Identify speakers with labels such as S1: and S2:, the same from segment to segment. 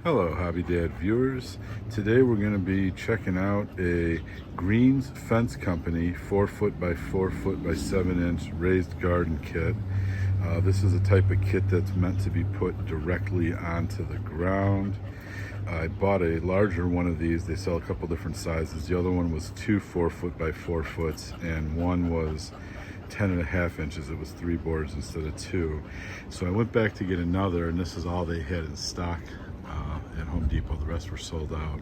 S1: Hello Hobby Dad viewers. Today we're going to be checking out a Greens Fence Company 4-foot by 4-foot by 7-inch raised garden kit. This is a type of kit that's meant to be put directly onto the ground. I bought a larger one of these. They sell a couple different sizes. The other one was 2 4-foot by 4 foots and one was 10.5 inches. It was 3 boards instead of 2. So I went back to get another, and this is all they had in stock at Home Depot. The rest were sold out.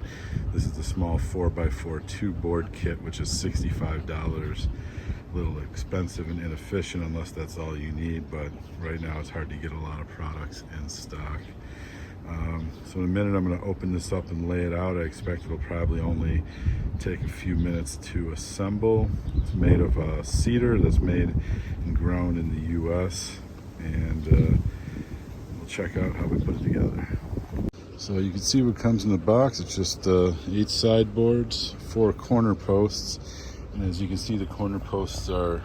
S1: This is the small 4x4 2-board kit, which is $65. A little expensive and inefficient unless that's all you need, but right now it's hard to get a lot of products in stock. So in a minute I'm going to open this up and lay it out. I expect it'll probably only take a few minutes to assemble. It's made of cedar that's made and grown in the US, and we'll check out how we put it together. So you can see what comes in the box. It's just 8 sideboards, 4 corner posts, and as you can see the corner posts are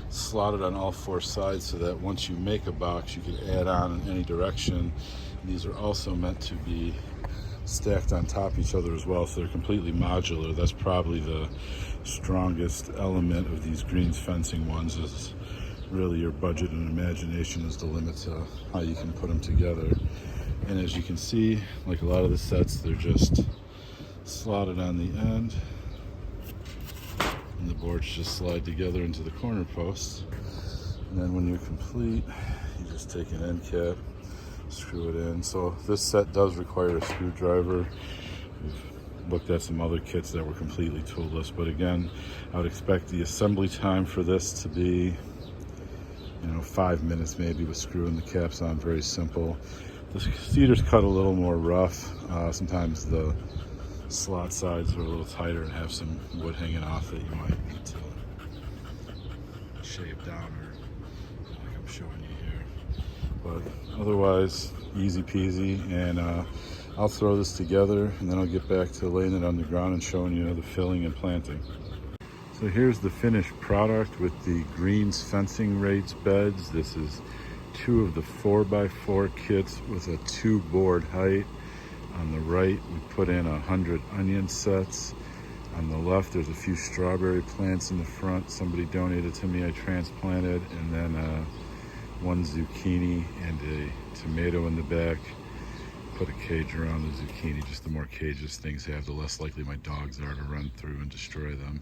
S1: slotted on all 4 sides so that once you make a box you can add on in any direction. These are also meant to be stacked on top of each other as well, so they're completely modular. That's probably the strongest element of these greens fencing ones, is really your budget and imagination is the limit to how you can put them together. And as you can see, like a lot of the sets, they're just slotted on the end, and the boards just slide together into the corner posts. And then when you're complete, you just take an end cap, screw it in. So this set does require a screwdriver. We've looked at some other kits that were completely toolless, but again, I would expect the assembly time for this to be 5 minutes maybe, with screwing the caps on. Very simple. The cedar's cut a little more rough. Sometimes the slot sides are a little tighter and have some wood hanging off that you might need to shave down, or like I'm showing you here. But otherwise, easy peasy, and I'll throw this together and then I'll get back to laying it on the ground and showing you the filling and planting. So here's the finished product with the greens fencing raised beds. This is 2 of the 4x4 kits with a 2-board height. On the right, we put in 100 onion sets. On the left, there's a few strawberry plants in the front. Somebody donated to me, I transplanted, and then 1 zucchini and a tomato in the back. Put a cage around the zucchini. Just the more cages things have, the less likely my dogs are to run through and destroy them.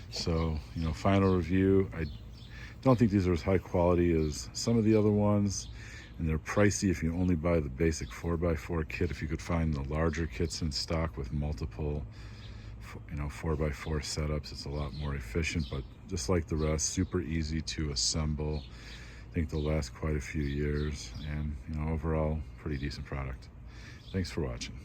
S1: So, final review, I don't think these are as high quality as some of the other ones, and they're pricey if you only buy the basic 4x4 kit. If you could find the larger kits in stock with multiple 4x4 setups, it's a lot more efficient, but just like the rest, super easy to assemble. I think they'll last quite a few years, and overall, pretty decent product. Thanks for watching.